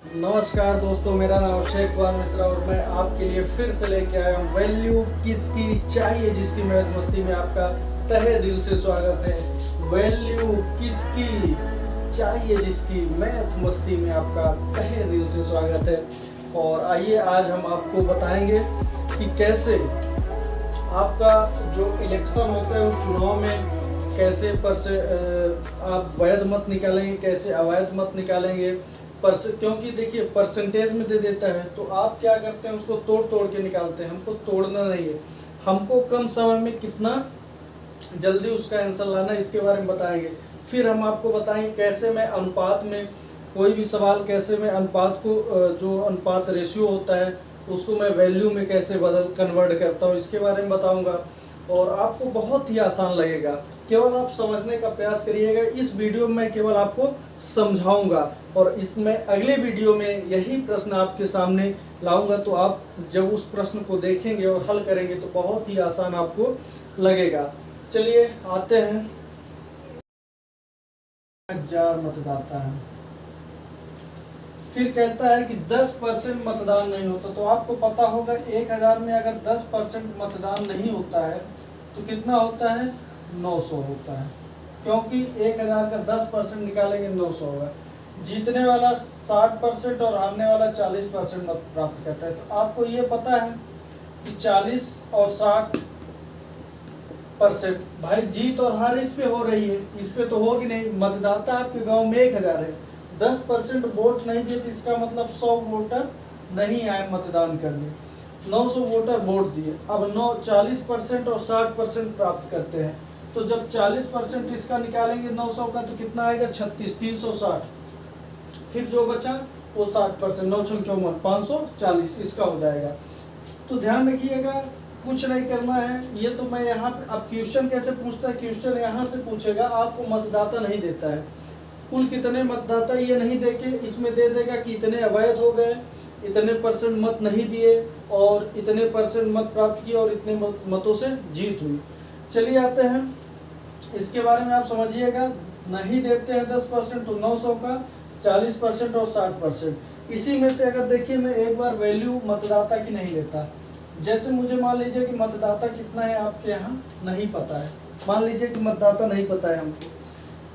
नमस्कार दोस्तों, मेरा नाम शेख कुमार मिश्रा और मैं आपके लिए फिर से लेके आया हूँ वैल्यू किसकी चाहिए जिसकी मैथ मस्ती में आपका तहे दिल से स्वागत है। वैल्यू किसकी चाहिए जिसकी मैथ मस्ती में आपका तहे दिल से स्वागत है। और आइए आज हम आपको बताएंगे कि कैसे आपका जो इलेक्शन होता है उस चुनाव में कैसे आप वैध मत निकालेंगे, कैसे अवैध मत निकालेंगे। क्योंकि देखिए परसेंटेज में दे देता है तो आप क्या करते हैं, उसको तोड़ तोड़ के निकालते हैं। हमको तोड़ना नहीं है, हमको कम समय में कितना जल्दी उसका आंसर लाना है इसके बारे में बताएंगे। फिर हम आपको बताएंगे कैसे मैं अनुपात में कोई भी सवाल, कैसे मैं अनुपात को जो अनुपात रेशियो होता है उसको मैं वैल्यू में कैसे कन्वर्ट करता हूँ, इसके बारे में बताऊँगा। और आपको बहुत ही आसान लगेगा, केवल आप समझने का प्रयास करिएगा। इस वीडियो में मैं केवल आपको समझाऊंगा और इसमें अगले वीडियो में यही प्रश्न आपके सामने लाऊंगा। तो आप जब उस प्रश्न को देखेंगे और हल करेंगे तो बहुत ही आसान आपको लगेगा। चलिए आते हैं। 1000 मतदाता है, फिर कहता है कि 10% मतदान नहीं होता। तो आपको पता होगा 1000 में अगर 10% मतदान नहीं होता है तो कितना होता है, 900 होता है। क्योंकि 1000 का 10% निकालेंगे 900 होगा। जीतने वाला 60% और हारने वाला 40% मत प्राप्त करता है। तो आपको ये पता है कि 40 और 60% भाई जीत और हार इस पे हो रही है, इस पे तो होगी नहीं। मतदाता आपके गांव में 1000 है, 10% वोट नहीं दिए तो इसका मतलब 100 वोटर नहीं आए मतदान करने, 900 वोटर वोट दिए। अब 40% और 60% प्राप्त करते हैं। तो जब 40% इसका निकालेंगे 900 का तो कितना आएगा, 36, 360। फिर जो बचा वो 60%, 9 54, 540 इसका हो जाएगा। तो ध्यान रखिएगा, कुछ नहीं करना है। ये तो मैं यहाँ पे, अब क्वेश्चन कैसे पूछता है, क्वेश्चन यहाँ से पूछेगा, आपको मतदाता नहीं देता है। कुल कितने मतदाता ये नहीं देके इसमें दे देगा कि इतने अवैध हो गए, इतने % मत नहीं दिए और इतने % मत प्राप्त किए और इतने मतों से जीत हुई। चलिए आते हैं, इसके बारे में आप समझिएगा। नहीं देते हैं 10% तो 900 का, 40% और 60%। इसी में से अगर देखिए मैं एक बार वैल्यू मतदाता की नहीं लेता। जैसे मुझे मान लीजिए कि मतदाता कितना है आपके यहाँ नहीं पता है, मान लीजिए कि मतदाता नहीं पता है हमको।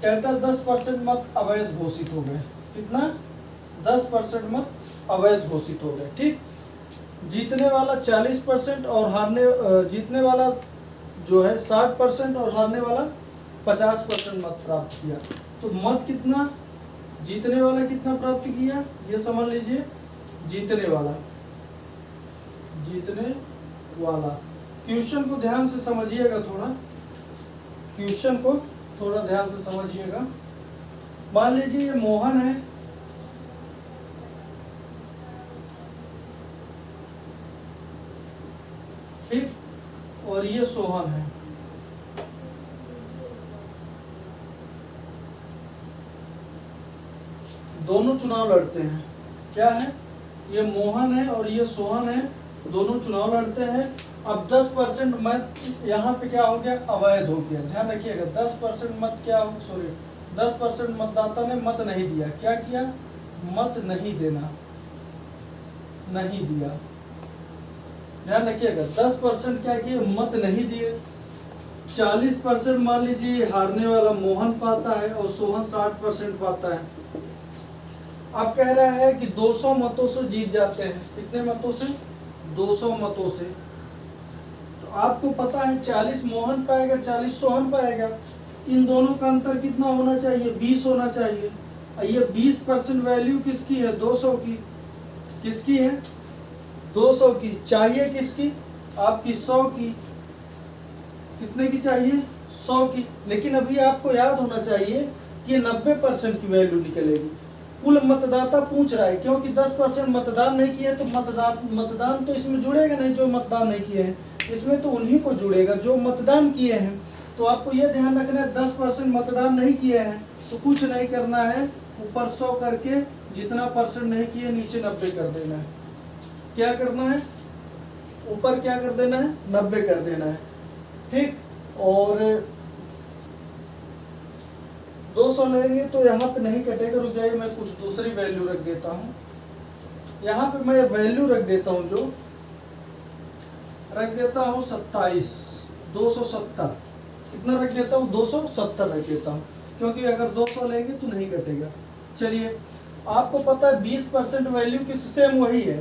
कहता 10% मत अवैध घोषित हो गए। कितना, 10% मत अवैध घोषित हो गए। ठीक, जीतने वाला 40% और जीतने वाला जो है 60% और हारने वाला 50% मत प्राप्त किया। तो मत कितना, जीतने वाला कितना प्राप्त किया ये समझ लीजिए। जीतने वाला क्वेश्चन को ध्यान से समझिएगा, क्वेश्चन को थोड़ा ध्यान से समझिएगा। मान लीजिए ये मोहन है, ठीक, और ये सोहन है। दोनों चुनाव लड़ते हैं। क्या है, ये मोहन है और ये सोहन है, दोनों चुनाव लड़ते हैं। अब 10% मत यहाँ पे क्या हो गया, अवैध हो गया। ध्यान रखिएगा, 10% मत क्या हो, 10% मतदाता ने मत नहीं दिया। क्या किया, मत नहीं देना, नहीं दिया। ध्यान रखिएगा, 10% क्या किए, मत नहीं दिए। 40% मान लीजिए हारने वाला मोहन पाता है और सोहन 60% पाता है। अब कह रहा है कि 200 मतों से जीत जाते हैं। कितने मतों से, 200 मतों से। तो आपको पता है 40 मोहन पाएगा, 40 सोहन पाएगा। इन दोनों का अंतर कितना होना चाहिए, 20 होना चाहिए। ये 20% वैल्यू किसकी है, 200 की। किसकी है, 200 की। चाहिए किसकी, आपकी 100 की। कितने की चाहिए, 100 की। लेकिन अभी आपको याद होना चाहिए कि ये 90% की वैल्यू निकलेगी। कुल मतदाता पूछ रहा है, क्योंकि 10% मतदान नहीं किए तो मतदान तो इसमें जुड़ेगा नहीं। जो मतदान नहीं किए हैं इसमें तो उन्हीं को जुड़ेगा जो मतदान किए हैं। तो आपको यह ध्यान रखना है, 10% मतदान नहीं किए हैं तो कुछ नहीं करना है, ऊपर 100 करके जितना % नहीं किए नीचे 90 कर देना है। क्या करना है, ऊपर क्या कर देना है, 90 कर देना है। ठीक, और 200 लेंगे तो यहाँ पे नहीं कटेगा। रुक जाइए, मैं कुछ दूसरी वैल्यू रख देता हूँ। यहाँ पे मैं वैल्यू रख देता हूँ, जो रख देता हूँ 27, 270, कितना रख देता हूँ 270 रख देता हूँ, क्योंकि अगर 200 लेंगे तो नहीं कटेगा। चलिए, आपको पता है 20% वैल्यू किस सेम वही है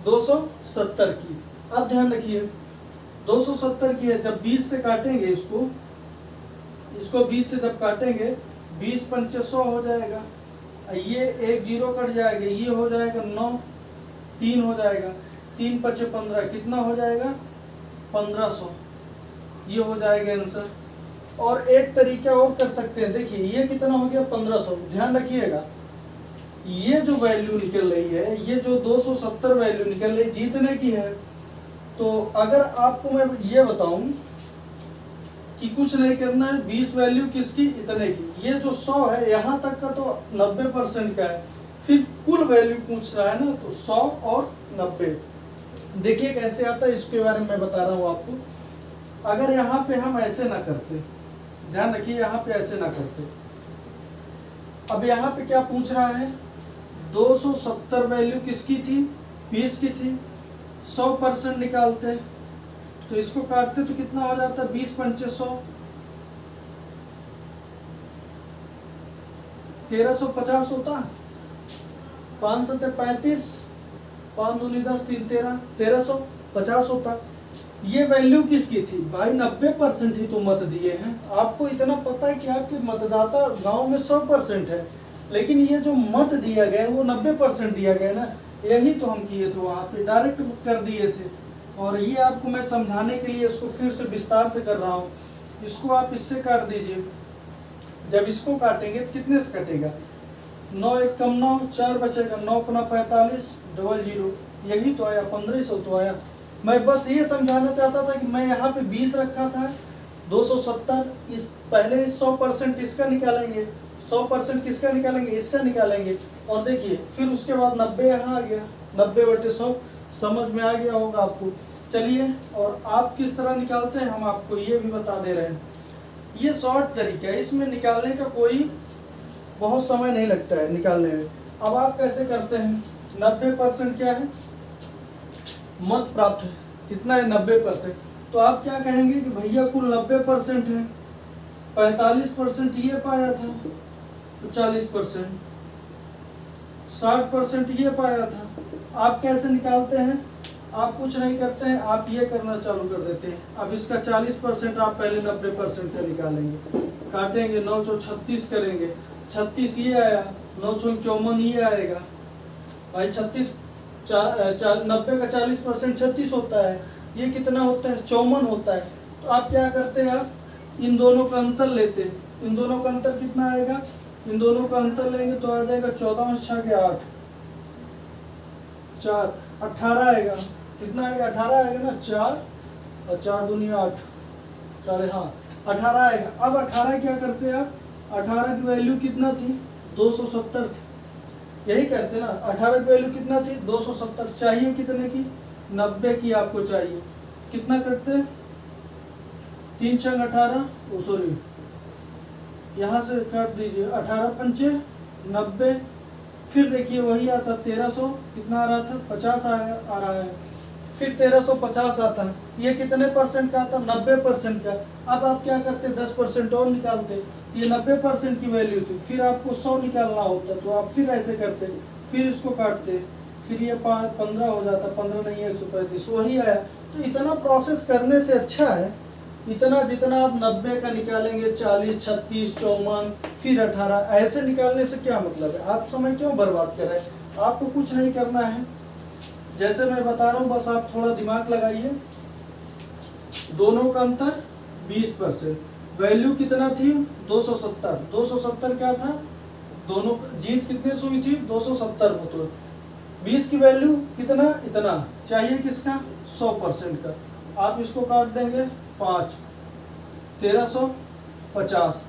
270 की। अब ध्यान रखिए 270 की है, जब 20 से काटेंगे इसको 20 से जब काटेंगे 20 पंचे 100 हो जाएगा, ये एक जीरो कट जाएगा, ये हो जाएगा 9, 3 हो जाएगा, 3 पचे 15, कितना हो जाएगा 1500, ये हो जाएगा आंसर। और एक तरीका और कर सकते हैं, देखिए ये कितना हो गया 1500। ध्यान रखिएगा ये जो वैल्यू निकल रही है, ये जो 270 वैल्यू निकल रही है जीतने की है। तो अगर आपको मैं ये बताऊं कि कुछ नहीं करना है, 20 वैल्यू किसकी, इतने की, ये जो 100 है यहाँ तक का तो 90% का है, फिर कुल वैल्यू पूछ रहा है ना, तो 100 और 90। देखिए कैसे आता है, इसके बारे में मैं बता रहा हूँ आपको। अगर यहाँ पे हम ऐसे ना करते, ध्यान रखिए यहाँ पे ऐसे ना करते, अब यहाँ पे क्या पूछ रहा है 270 वैल्यू किसकी थी, 20 की थी, 100% निकालते तो इसको काटते तो कितना हो जाता, 20 पंचे 100, 1350 होता, 5 सत्ते 35, 5 दूनी 10, 3 13, 1350 होता। ये वैल्यू किसकी थी भाई, 90% ही तो मत दिए हैं। आपको इतना पता है कि आपके मतदाता गांव में 100% है, लेकिन ये जो मत दिया गया है वो 90% दिया गया ना, यही तो हम किए थे, वहाँ पे डायरेक्ट कर दिए थे। और ये आपको मैं समझाने के लिए इसको फिर से विस्तार से कर रहा हूँ। इसको आप इससे काट दीजिए, जब इसको काटेंगे तो कितने से कटेगा, 9 एक कम 9, 4 बचेगा, 9 अपना 45, डबल जीरो, यही तो आया 1500 तो आया। मैं बस ये समझाना चाहता था कि मैं यहाँ पे 20 रखा था, 270, इस पहले 100% इसका निकालेंगे, 100% किसका निकालेंगे, इसका निकालेंगे, और देखिए फिर उसके बाद 90 यहाँ आ गया, 90/100, समझ में आ गया होगा आपको। चलिए, और आप किस तरह निकालते हैं हम आपको ये भी बता दे रहे हैं। ये शॉर्ट तरीका है, इसमें निकालने का कोई बहुत समय नहीं लगता है निकालने में। अब आप कैसे करते हैं, 90% क्या है, मत प्राप्त है, कितना है 90%, तो आप क्या कहेंगे कि भैया कुल 90% है, 45% ये पाया था तो 40%, 60% ये पाया था। आप कैसे निकालते हैं, आप कुछ नहीं करते हैं, आप ये करना चालू कर देते हैं। अब इसका 40% आप पहले 90% का निकालेंगे, काटेंगे, 9 चौ 36 करेंगे, 36 ये आया, 9 चौ 54 ये आएगा भाई, 36 90 का 40% 36 होता है, ये कितना होता है 54 होता है। तो आप क्या करते हैं, आप इन दोनों का अंतर लेते हैं, इन दोनों का अंतर कितना आएगा, इन दोनों का अंतर लेंगे तो आ जाएगा 14 6 के 8, 4 18 आएगा, कितना आएगा 18 आएगा ना, 4 और 4 दूनी 8, 4 हाँ 18 आएगा। अब 18 क्या करते हैं आप, 18 की वैल्यू कितना थी 270 थी, यही करते ना, 18 की वैल्यू कितना थी 270, चाहिए कितने की 90 की आपको चाहिए, कितना करते 3 6 18, सॉरी यहाँ से काट दीजिए, 18 पंचे 90, फिर देखिए वही आता 1300, कितना आ रहा था 50 आ रहा है, फिर 1350 आता है, ये कितने परसेंट का आता 90% का। अब आप क्या करते 10% और निकालते, ये 90% की वैल्यू थी, फिर आपको 100 निकालना होता तो आप फिर ऐसे करते, फिर इसको काटते, फिर ये 15 हो जाता, 15 नहीं 135, वही आया। तो इतना प्रोसेस करने से अच्छा है, इतना जितना आप 90 का निकालेंगे, 40 36 54 फिर 18, ऐसे निकालने से क्या मतलब है, आप समय क्यों बर्बाद कर रहे हैं। आपको कुछ नहीं करना है, जैसे मैं बता रहा हूँ, बस आप थोड़ा दिमाग लगाइए। दोनों का अंतर 20%, वैल्यू कितना थी 270, 270 क्या था, दोनों जीत कितने से हुई थी 270 में, तो 20 की वैल्यू कितना, इतना चाहिए किसका 100% का। आप इसको काट देंगे 5, 1350,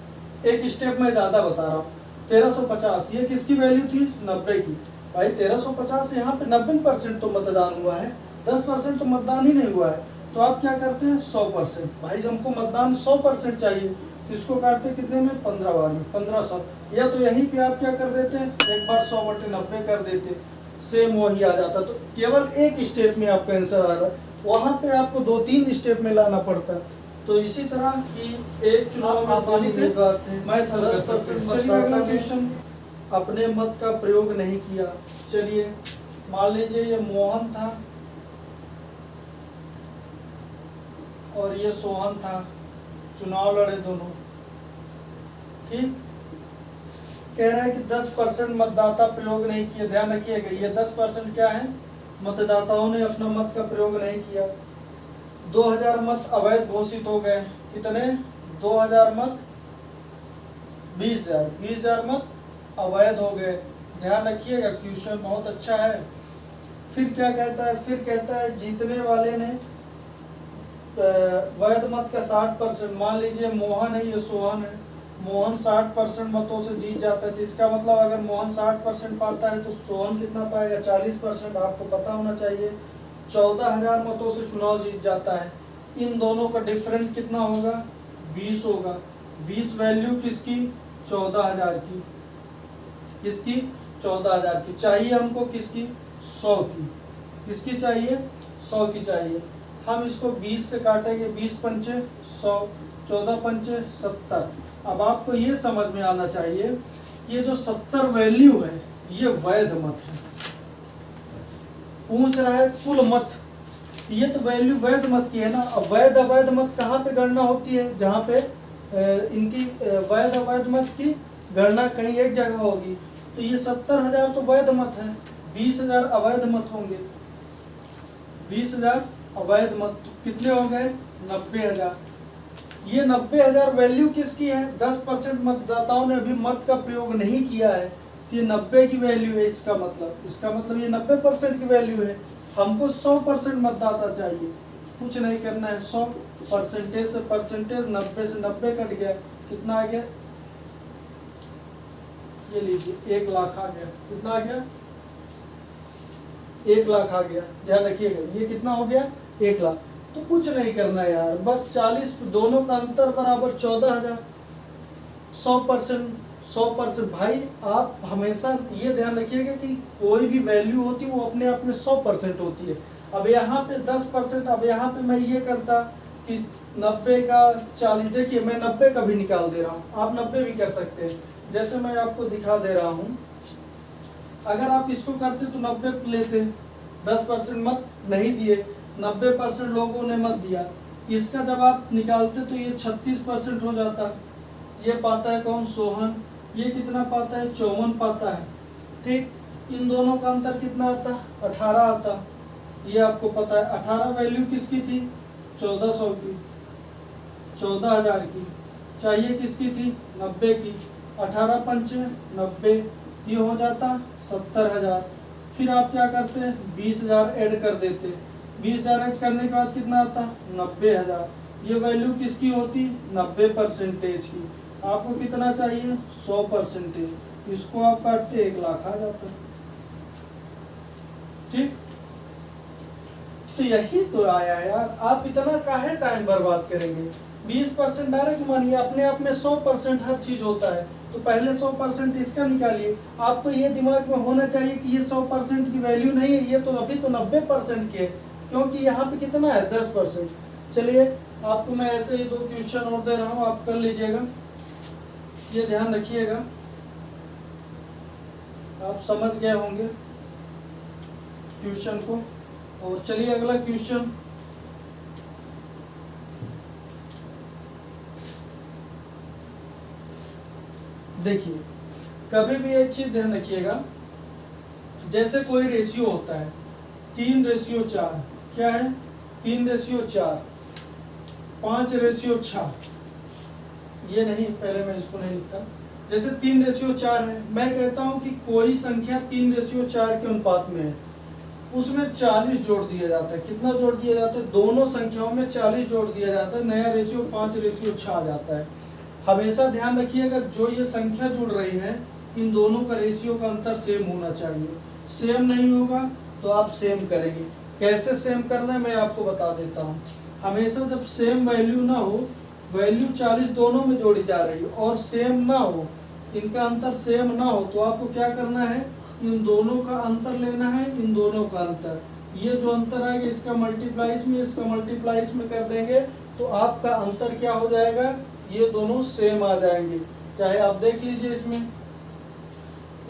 एक स्टेप में ज़्यादा बता रहा हूँ, 1350 ये किसकी वैल्यू थी 90 की, भाई 1350 यहाँ पे 90% तो मतदान हुआ है, 10% तो मतदान ही नहीं हुआ है। तो आप क्या करते हैं 100%, भाई हमको मतदान 100% चाहिए, तो इसको काटते कितने में 15 बार में 1500, या तो यहीं पे आप क्या कर देते हैं एक बार 100/90 कर देते, सेम वही आ जाता। तो केवल एक स्टेप में आपका आंसर आ रहा है, वहाँ पे आपको 2-3 स्टेप में लाना पड़ता है। तो इसी तरह कि एक चुनाव में आसानी से मैथ हल कर सकते हैं। चलिए अगला क्वेश्चन, अपने मत का प्रयोग नहीं किया। चलिए मान लीजिए ये मोहन था और ये सोहन था, चुनाव लड़े दोनों, ठीक। कह रहा है कि 10% मतदाता प्रयोग नहीं किए। ध्यान रखिएगा ये 10% क्या है, मतदाताओं ने अपना मत का प्रयोग नहीं किया। 2000 मत अवैध घोषित हो गए। कितने? 2000 मत, 20,000 मत अवैध हो गए। ध्यान रखिएगा क्वेश्चन बहुत अच्छा है। फिर क्या कहता है, फिर कहता है जीतने वाले ने वैध मत का 60%, मान लीजिए मोहन है, ये सोहन है, मोहन 60% मतों से जीत जाता है। तो इसका मतलब अगर मोहन 60% पाता है तो सोहन कितना पाएगा? 40%। आपको पता होना चाहिए 14,000 मतों से चुनाव जीत जाता है। इन दोनों का डिफरेंस कितना होगा? 20 होगा। 20 वैल्यू किसकी? 14,000 की। किसकी? 14,000 की। चाहिए हमको किसकी? 100 की। किसकी चाहिए? 100 की चाहिए। हम इसको 20 से काटेंगे, 20 पंचे 100, 14 पंचे 70। अब आपको ये समझ में आना चाहिए कि ये जो 70 वैल्यू है ये वैध मत है। पूछ रहा है कुल मत, ये तो वैल्यू वैध मत की है ना। अब वैध अवैध मत कहाँ पे गणना होती है? जहाँ पे इनकी वैध अवैध मत की गणना कहीं एक जगह होगी। तो ये 70,000 तो वैध मत है, 20,000 अवैध मत होंगे। 20,000 अवैध मत तो कितने हो गए? 90,000। ये 90,000 वैल्यू किसकी है? 10% मतदाताओं ने अभी मत का प्रयोग नहीं किया है, तो ये 90 की वैल्यू है। इसका मतलब ये 90% की वैल्यू है। हमको 100% मतदाता चाहिए, कुछ नहीं करना है। 100 परसेंटेज से परसेंटेज, 90 से 90 कट गया, कितना आ गया? ये लीजिए 1 लाख आ गया। कितना आ गया? 1 लाख आ गया। ध्यान रखिएगा ये कितना हो गया? 1 लाख। तो कुछ नहीं करना है यार, बस 40, दोनों का अंतर बराबर 14,000। 100% भाई आप हमेशा ये ध्यान रखिएगा कि कोई भी वैल्यू होती है वो अपने आप में 100% होती है। अब यहाँ पे 10%, अब यहाँ पे मैं ये करता कि 90 का 40, देखिए मैं 90 का भी निकाल दे रहा हूँ, आप 90 भी कर सकते हैं। जैसे मैं आपको दिखा दे रहा हूँ, अगर आप इसको करते तो 90 लेते, 10% मत नहीं दिए, 90% लोगों ने मत दिया। इसका जब आप निकालते तो ये 36% हो जाता। ये पाता है कौन? सोहन। ये कितना पाता है? 54 पाता है। ठीक, इन दोनों का अंतर कितना आता? 18 आता। ये आपको पता है। 18 वैल्यू किसकी थी? 1400 की, 14,000 की। चाहिए किसकी थी? 90 की। 18 पंचे 90, ये हो जाता 70,000। फिर आप क्या करते? 20,000 ऐड कर देते। 20,000 ऐड करने के बाद कितना आता? 90,000। ये वैल्यू किसकी होती? 90% की। आपको कितना चाहिए? 100%। इसको आप काटते 1 लाख आ जाता। ठीक, तो यही तो आया यार। आप इतना काहे टाइम बर्बाद करेंगे? 20% डायरेक्ट मानिए, अपने आप में 100% हर चीज होता है। तो पहले 100% इसका निकालिए। आपको ये दिमाग में होना चाहिए कि ये 100% की वैल्यू नहीं है, ये तो अभी तो 90% की है, क्योंकि यहाँ पे कितना है? 10%। चलिए आपको मैं ऐसे ही 2 क्वेश्चन और दे रहा हूँ, आप कर लीजिएगा। ये ध्यान रखिएगा, आप समझ गए होंगे क्वेश्चन को। और चलिए अगला क्वेश्चन, देखिए कभी भी एक चीज ध्यान रखिएगा, जैसे कोई रेशियो होता है 3:4, क्या है? 3:4, 5:6, ये नहीं, पहले मैं इसको नहीं लिखता। जैसे 3:4 है, मैं कहता हूं कि कोई संख्या 3:4 के अनुपात में है, उसमें 40 जोड़ दिया जाता है। कितना जोड़ दिया जाता है? दोनों संख्याओं में 40 जोड़ दिया जाता है, नया रेशियो 5:6 आ जाता है। हमेशा ध्यान रखिएगा जो ये संख्या जुड़ रही है, इन दोनों का रेशियो का अंतर सेम होना चाहिए। सेम नहीं होगा तो आप सेम करेंगे। कैसे सेम करना है मैं आपको बता देता हूँ। हमेशा जब सेम वैल्यू ना हो, वैल्यू 40 दोनों में जोड़ी जा रही हो और सेम ना हो, इनका अंतर सेम ना हो, तो आपको क्या करना है? इन दोनों का अंतर लेना है, इन दोनों का अंतर। ये जो अंतर आएगा इसका मल्टीप्लाई इसमें, इसका मल्टीप्लाई इसमें कर देंगे तो आपका अंतर क्या हो जाएगा, ये दोनों सेम आ जाएंगे। चाहे आप देख लीजिए इसमें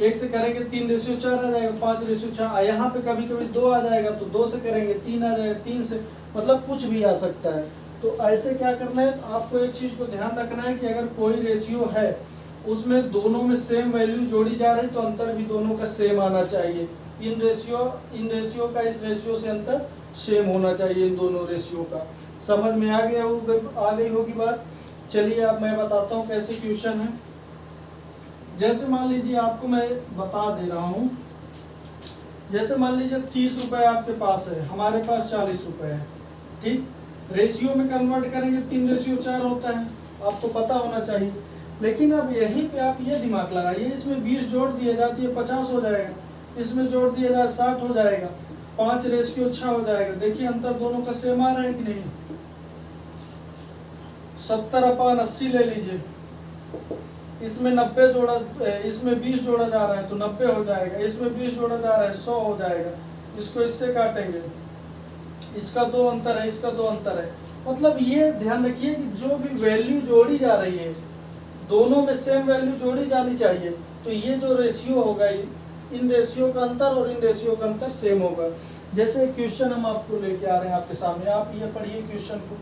1 से करेंगे 3:4 आ जाएगा, 5:6। यहाँ पे कभी कभी 2 आ जाएगा तो 2 से करेंगे 3 आ जाएगा, 3 से, मतलब कुछ भी आ सकता है। तो ऐसे क्या करना है, आपको एक चीज़ को ध्यान रखना है कि अगर कोई रेशियो है उसमें दोनों में सेम वैल्यू जोड़ी जा रही तो अंतर भी दोनों का सेम आना चाहिए। इन रेशियो का इस रेशियो से अंतर सेम होना चाहिए, इन दोनों रेशियो का। समझ में आ गई होगी बात। चलिए अब मैं बताता हूँ कैसे क्वेश्चन है। जैसे मान लीजिए आपको मैं बता दे रहा हूँ, जैसे मान लीजिए 30 रुपये आपके पास है, हमारे पास 40 रुपये है, ठीक। रेशियो में कन्वर्ट करेंगे 3:4 होता है, आपको पता होना चाहिए। लेकिन अब यहीं पे आप ये दिमाग लगाइए, इसमें 20 जोड़ दिए जाती है 50 हो जाएगा, इसमें जोड़ दिया जाए 60 हो जाएगा, 5:6 हो जाएगा। देखिए अंतर दोनों का सेम आ रहा है कि नहीं। 70/80 ले लीजिए, इसमें 90 जोड़ा, इसमें 20 जोड़ा जा रहा है तो 90 हो जाएगा, इसमें 20 जोड़ा जा रहा है 100 हो जाएगा। इसको इससे काटेंगे, इसका 2 अंतर है, इसका 2 अंतर है। मतलब ये ध्यान रखिए कि जो भी वैल्यू जोड़ी जा रही है दोनों में सेम वैल्यू जोड़ी जानी चाहिए। तो ये जो रेशियो होगा, इन रेशियो का अंतर और इन रेशियो का अंतर सेम होगा। जैसे क्वेश्चन हम आपको लेके आ रहे हैं आपके सामने, आप ये पढ़िए क्वेश्चन को।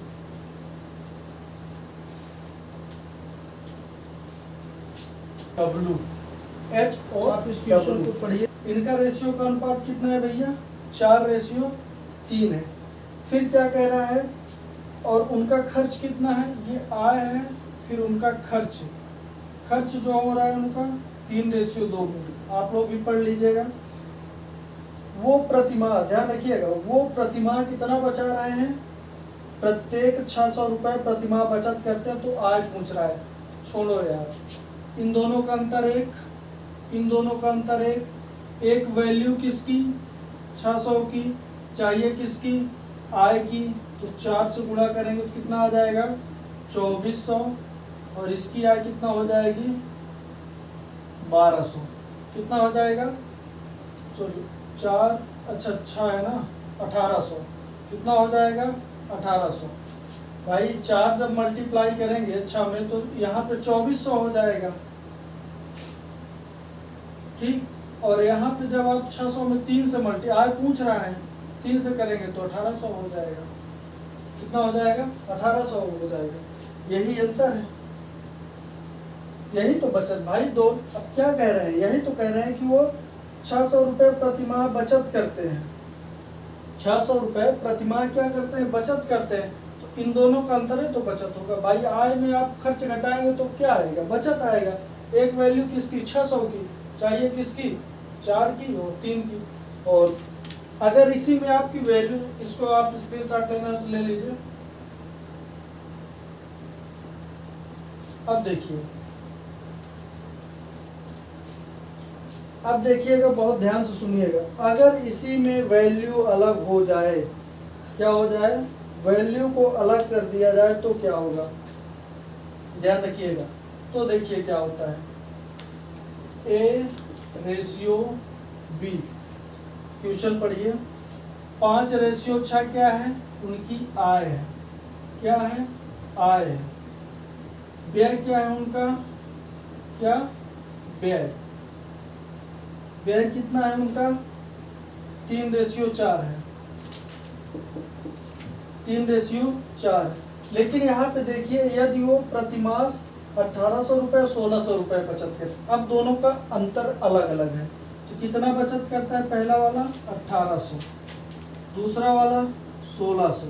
WH और आप इस क्वेश्चन को पढ़िए। इनका रेशियो का अनुपात कितना है भैया, 4:3 है। फिर क्या कह रहा है, और उनका खर्च कितना है, ये आय है, फिर उनका खर्च जो हो रहा है उनका 3:2 में। आप लोग भी पढ़ लीजिएगा। वो प्रतिमाह, ध्यान रखिएगा, वो प्रतिमाह कितना बचा रहे हैं, प्रत्येक 600 रुपये प्रतिमाह बचत करते हैं। तो आय पूछ रहा है, छोड़ो यार, इन दोनों का अंतर 1, इन दोनों का अंतर 1। एक वैल्यू किसकी, 600 की, चाहिए किसकी, आय की। तो 4 से गुणा करेंगे तो कितना आ जाएगा, 2400। और इसकी आय कितना हो जाएगी, 1200। कितना हो जाएगा, सॉरी 4, अच्छा 6 है ना, 1800। कितना हो जाएगा, 1800। भाई 4 जब मल्टीप्लाई करेंगे 6 में तो यहाँ पे 2400 हो जाएगा, ठीक। और यहाँ पे जब आप 600 में 3 से आय पूछ रहा है, 3 से करेंगे तो 1800 हो जाएगा। कितना हो जाएगा, 1800 हो जाएगा। यही अंतर है, यही तो बचत भाई। दो अब क्या कह रहे हैं, यही तो कह रहे हैं कि वो 600 रुपये प्रतिमाह बचत करते हैं। 600 रुपये प्रतिमाह क्या करते हैं, बचत करते हैं। तो इन दोनों का अंतर है तो बचत होगा भाई। आय में आप खर्च घटाएंगे तो क्या आएगा, बचत आएगा। एक वैल्यू किसकी, 600 की, चाहिए किसकी, 4 की और 3 की। और अगर इसी में आपकी वैल्यू, इसको आप स्क्रीनशॉट लेना तो ले लीजिए। अब देखिएगा, बहुत ध्यान से सुनिएगा। अगर इसी में वैल्यू अलग हो जाए, क्या हो जाए, वैल्यू को अलग कर दिया जाए तो क्या होगा, ध्यान रखिएगा। तो देखिए क्या होता है, A/B। क्वेश्चन पढ़िए। 5:6 क्या है, उनकी आय है, क्या है, आय है। व्यय क्या है उनका, क्या, व्यय कितना है उनका, 3:4 है, 3:4। लेकिन यहाँ पे देखिए, यदि वो प्रतिमास 1800 रुपये 1600 रुपये बचत करते, अब दोनों का अंतर अलग अलग है। तो कितना बचत करता है, पहला वाला 1800, दूसरा वाला 1600।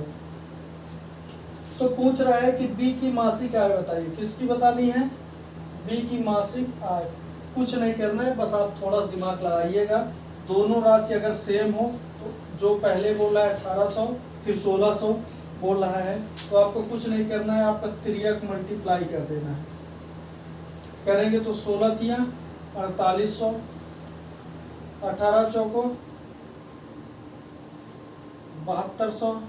तो पूछ रहा है कि बी की मासिक आय बताइए। किसकी बतानी है, बी की मासिक आय। कुछ नहीं करना है, बस आप थोड़ा दिमाग लगाइएगा। दोनों राशि अगर सेम हो तो जो पहले बोल रहा है 1800 फिर 1600 बोल रहा है, तो आपको कुछ नहीं करना है, आपका त्रियक मल्टीप्लाई कर देना है। करेंगे तो 16 तिया 4800, 18 चौको 7200,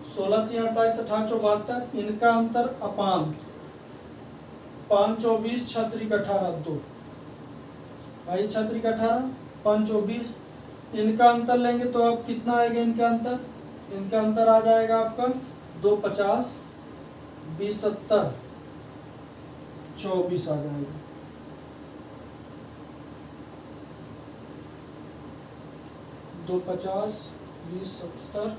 16 तिया 28, 18 चौ 72। इनका अंतर अपान 5 24 6 3 18 2। भाई 6 18, 5 24, इनका अंतर लेंगे तो अब कितना आएगा इनका अंतर? इनका अंतर आ जाएगा आपका 2 50, 20 70, 24 आ जाएगा। दो 50, 20 70,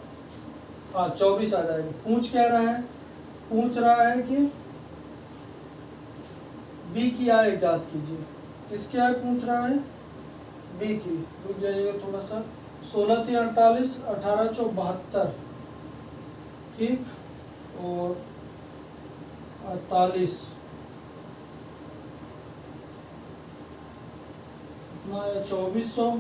हाँ 24 आ जाएगा। पूछ क्या रहा है? पूछ रहा है कि बी की आय इजाद कीजिए। किसकी आय पूछ रहा है? बी की। रुक जाइएगा थोड़ा सा। 16 3 48, 18 4 72, ठीक, और 48 इतना है 2400।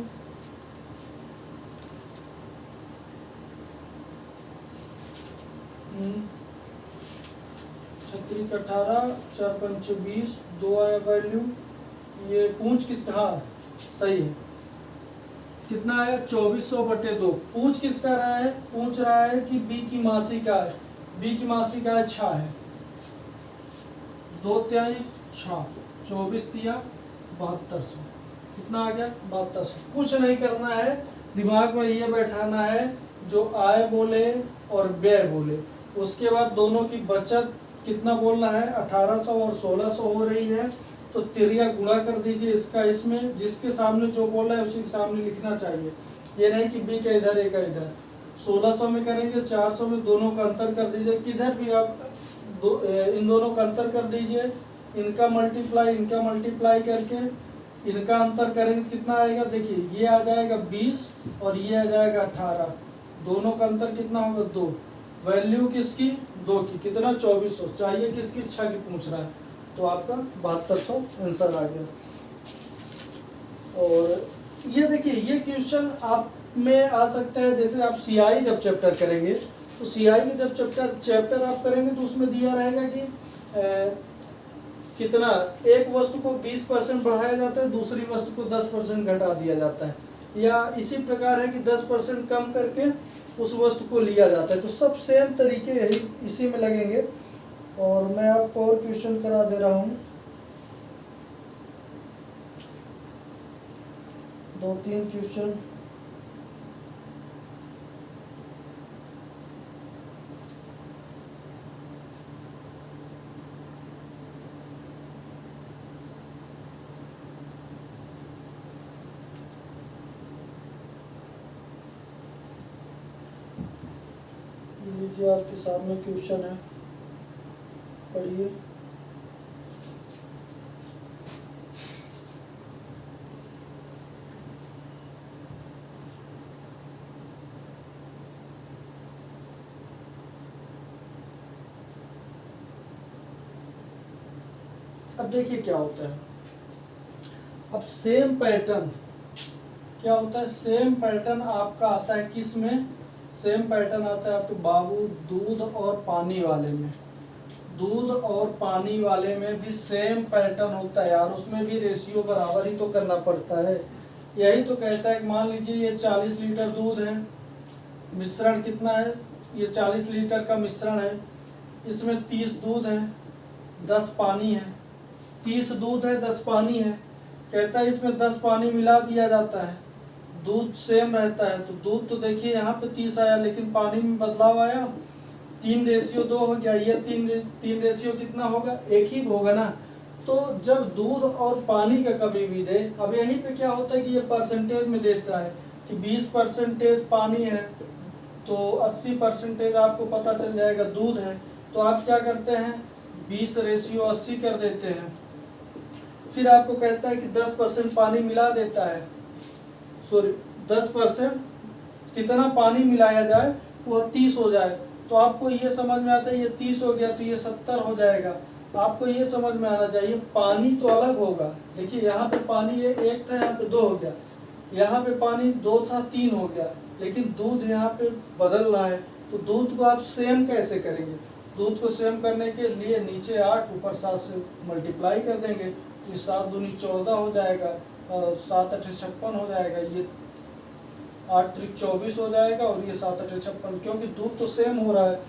छत्तीस 18, 4 5 20, 2 आया वैल्यू। ये पूछ किसका? हाँ सही है। कितना आया? 2400/2। पूछ किसका रहा है? पूछ रहा है कि बी की मासिक आय। बी की मासिक आय 6 है। 2 तिहाई 6, 24 तिया 7200। कितना आ गया? 7200। कुछ नहीं करना है, दिमाग में ये बैठाना है जो आय बोले और व्यय बोले, उसके बाद दोनों की बचत कितना बोलना है? 1800 और 1600 हो रही है तो तिरिया गुणा कर दीजिए इसका इसमें, जिसके सामने जो बोल रहा है उसी के सामने लिखना चाहिए। ये नहीं कि बी का इधर ए का इधर। 1600 में करेंगे 400 में, दोनों का अंतर कर दीजिए। किधर भी आप इन दोनों का अंतर कर दीजिए, इनका मल्टीप्लाई करके इनका अंतर करेंगे कितना आएगा? देखिए ये आ जाएगा 20 और ये आ जाएगा 18। दोनों का अंतर कितना होगा? 2। वैल्यू किसकी? 2 की। कितना? 2400। चाहिए किसकी? 6 की पूछ रहा है, तो आपका 7200 आंसर आ गया। और ये देखिए ये क्वेश्चन आप में आ सकता है, जैसे आप सीआई जब चैप्टर करेंगे तो सीआई के जब चैप्टर आप करेंगे तो उसमें दिया रहेगा कि कितना एक वस्तु को 20% बढ़ाया जाता है, दूसरी वस्तु को 10% घटा दिया जाता है, या इसी प्रकार है कि 10% कम करके उस वस्तु को लिया जाता है। तो सब सेम तरीके यही इसी में लगेंगे। और मैं आपको और क्वेश्चन करा दे रहा हूँ, 2-3 क्वेश्चन। लीजिए आपके सामने क्वेश्चन है, पढ़िए। अब देखिए क्या होता है। अब सेम पैटर्न क्या होता है? सेम पैटर्न आपका आता है किस में? सेम पैटर्न आता है आपके बाबू दूध और पानी वाले में। दूध और पानी वाले में भी सेम पैटर्न होता है यार, उसमें भी रेशियो बराबर ही तो करना पड़ता है। यही तो कहता है कि मान लीजिए ये 40 लीटर दूध है, मिश्रण कितना है? ये 40 लीटर का मिश्रण है, इसमें 30 दूध है 10 पानी है। 30 दूध है 10 पानी है, कहता है इसमें 10 पानी मिला दिया जाता है, दूध सेम रहता है। तो दूध तो देखिए यहाँ पे 30 आया, लेकिन पानी में बदलाव आया, 3:2 हो गया। ये 3 रेशियो कितना होगा? 1 ही होगा ना। तो जब दूध और पानी का कभी भी दे, अब यहीं पे क्या होता है कि ये परसेंटेज में देता है कि 20% पानी है तो 80% आपको पता चल जाएगा दूध है। तो आप क्या करते हैं? 20:80 कर देते हैं। फिर आपको कहता है कि 10% पानी मिला देता है, सॉरी 10% कितना पानी मिलाया जाए वह 30 हो जाए। तो आपको ये समझ में आता है ये 30 हो गया तो ये 70 हो जाएगा। आपको ये समझ में आना चाहिए पानी तो अलग होगा। देखिए यहाँ पे पानी ये 1 था, यहाँ पे 2 हो गया, यहाँ पे पानी 2 था 3 हो गया, लेकिन दूध यहाँ पे बदल रहा है। तो दूध को आप सेम कैसे करेंगे? दूध को सेम करने के लिए नीचे 8 ऊपर 7 से मल्टीप्लाई कर देंगे, तो ये 7 दूनी 14 हो जाएगा और 7 8 56 हो जाएगा। ये 8 त्रिक 24 हो जाएगा और ये 7 8 56, क्योंकि दूध तो सेम हो रहा है।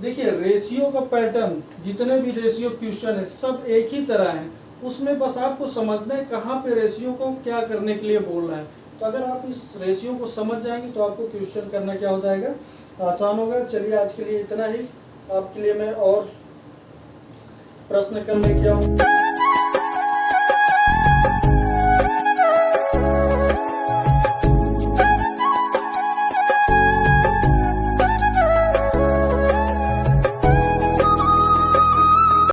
देखिए रेशियो का पैटर्न, जितने भी रेशियो क्वेश्चन है सब एक ही तरह है, उसमें बस आपको समझना है कहाँ पे रेशियो को क्या करने के लिए बोल रहा है। तो अगर आप इस रेशियो को समझ जाएंगे तो आपको क्वेश्चन करना क्या हो जाएगा, आसान होगा। चलिए आज के लिए इतना ही, आपके लिए मैं और प्रश्न कर लेके आऊँ।